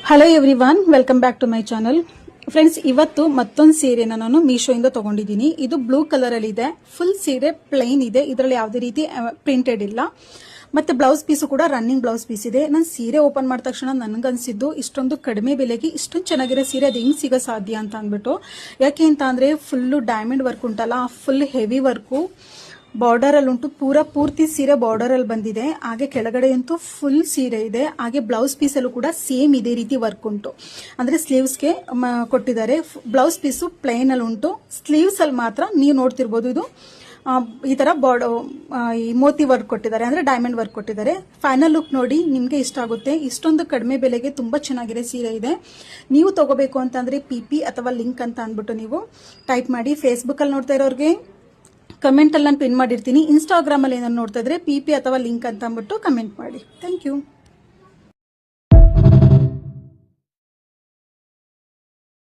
Hello everyone, welcome back to my channel. Friends, ಇವತ್ತು ಮತ್ತೊಂದು ಸೀರೆನ ನಾನು ಮೀಶೋಯಿಂದ ತಗೊಂಡಿದ್ದೀನಿ. ಇದು ಬ್ಲೂ ಕಲರ್ ಅಲ್ಲಿ ಇದೆ. ಫುಲ್ ಸೀರೆ ಪ್ಲೈನ್ ಇದೆ, ಇದರಲ್ಲಿ ಯಾವುದೇ ರೀತಿ ಪ್ರಿಂಟೆಡ್ ಇಲ್ಲ. ಮತ್ತೆ ಬ್ಲೌಸ್ ಪೀಸು ಕೂಡ ರನ್ನಿಂಗ್ ಬ್ಲೌಸ್ ಪೀಸ್ ಇದೆ. ನಾನು ಸೀರೆ ಓಪನ್ ಮಾಡಿದ ತಕ್ಷಣ ನನಗನ್ಸಿದ್ದು ಇಷ್ಟೊಂದು ಕಡಿಮೆ ಬೆಲೆಗೆ ಇಷ್ಟೊಂದು ಚೆನ್ನಾಗಿರೋ ಸೀರೆ ಅದು ಹೆಂಗ್ ಸಿಗೋ ಸಾಧ್ಯ ಅಂತ ಅಂದ್ಬಿಟ್ಟು. ಯಾಕೆ ಅಂತ ಅಂದ್ರೆ ಫುಲ್ಲು ಡೈಮಂಡ್ ವರ್ಕ್ ಉಂಟಲ್ಲ, ಫುಲ್ ಹೆವಿ ವರ್ಕು ಬಾರ್ಡರ್ ಅಲ್ಲಿ ಉಂಟು. ಪೂರ್ತಿ ಸೀರೆ ಬಾರ್ಡರ್ ಅಲ್ಲಿ ಬಂದಿದೆ. ಹಾಗೆ ಕೆಳಗಡೆ ಅಂತೂ ಫುಲ್ ಸೀರೆ ಇದೆ. ಹಾಗೆ ಬ್ಲೌಸ್ ಪೀಸ್ ಅಲ್ಲೂ ಕೂಡ ಸೇಮ್ ಇದೇ ರೀತಿ ವರ್ಕ್ ಉಂಟು. ಅಂದ್ರೆ ಸ್ಲೀವ್ಸ್ಗೆ ಕೊಟ್ಟಿದ್ದಾರೆ. ಬ್ಲೌಸ್ ಪೀಸು ಪ್ಲೈನ್ ಅಲ್ಲಿ ಉಂಟು. ಸ್ಲೀವ್ಸ್ ಅಲ್ಲಿ ಮಾತ್ರ ನೀವು ನೋಡ್ತಿರ್ಬೋದು, ಇದು ಈ ತರ ಈ ಮೋತಿ ವರ್ಕ್ ಕೊಟ್ಟಿದ್ದಾರೆ, ಅಂದ್ರೆ ಡೈಮಂಡ್ ವರ್ಕ್ ಕೊಟ್ಟಿದ್ದಾರೆ. ಫೈನಲ್ ಲುಕ್ ನೋಡಿ, ನಿಮ್ಗೆ ಇಷ್ಟ ಆಗುತ್ತೆ. ಇಷ್ಟೊಂದು ಕಡಿಮೆ ಬೆಲೆಗೆ ತುಂಬಾ ಚೆನ್ನಾಗಿರೋ ಸೀರೆ ಇದೆ. ನೀವು ತಗೋಬೇಕು ಅಂತಂದ್ರೆ PP ಅಥವಾ ಲಿಂಕ್ ಅಂತ ಅಂದ್ಬಿಟ್ಟು ನೀವು ಟೈಪ್ ಮಾಡಿ. ಫೇಸ್ಬುಕ್ ಅಲ್ಲಿ ನೋಡ್ತಾ ಇರೋರಿಗೆ ಕಮೆಂಟ್ ಅಲ್ಲಿ ನಾನು ಪಿನ್ ಮಾಡಿರ್ತೀನಿ. ಇನ್ಸ್ಟಾಗ್ರಾಮ್ ಅಲ್ಲಿ ಏನಾದ್ರು ನೋಡ್ತಾ ಇದ್ರೆ PP ಅಥವಾ ಲಿಂಕ್ ಅಂತ ಅಂದ್ಬಿಟ್ಟು ಕಮೆಂಟ್ ಮಾಡಿ. Thank you.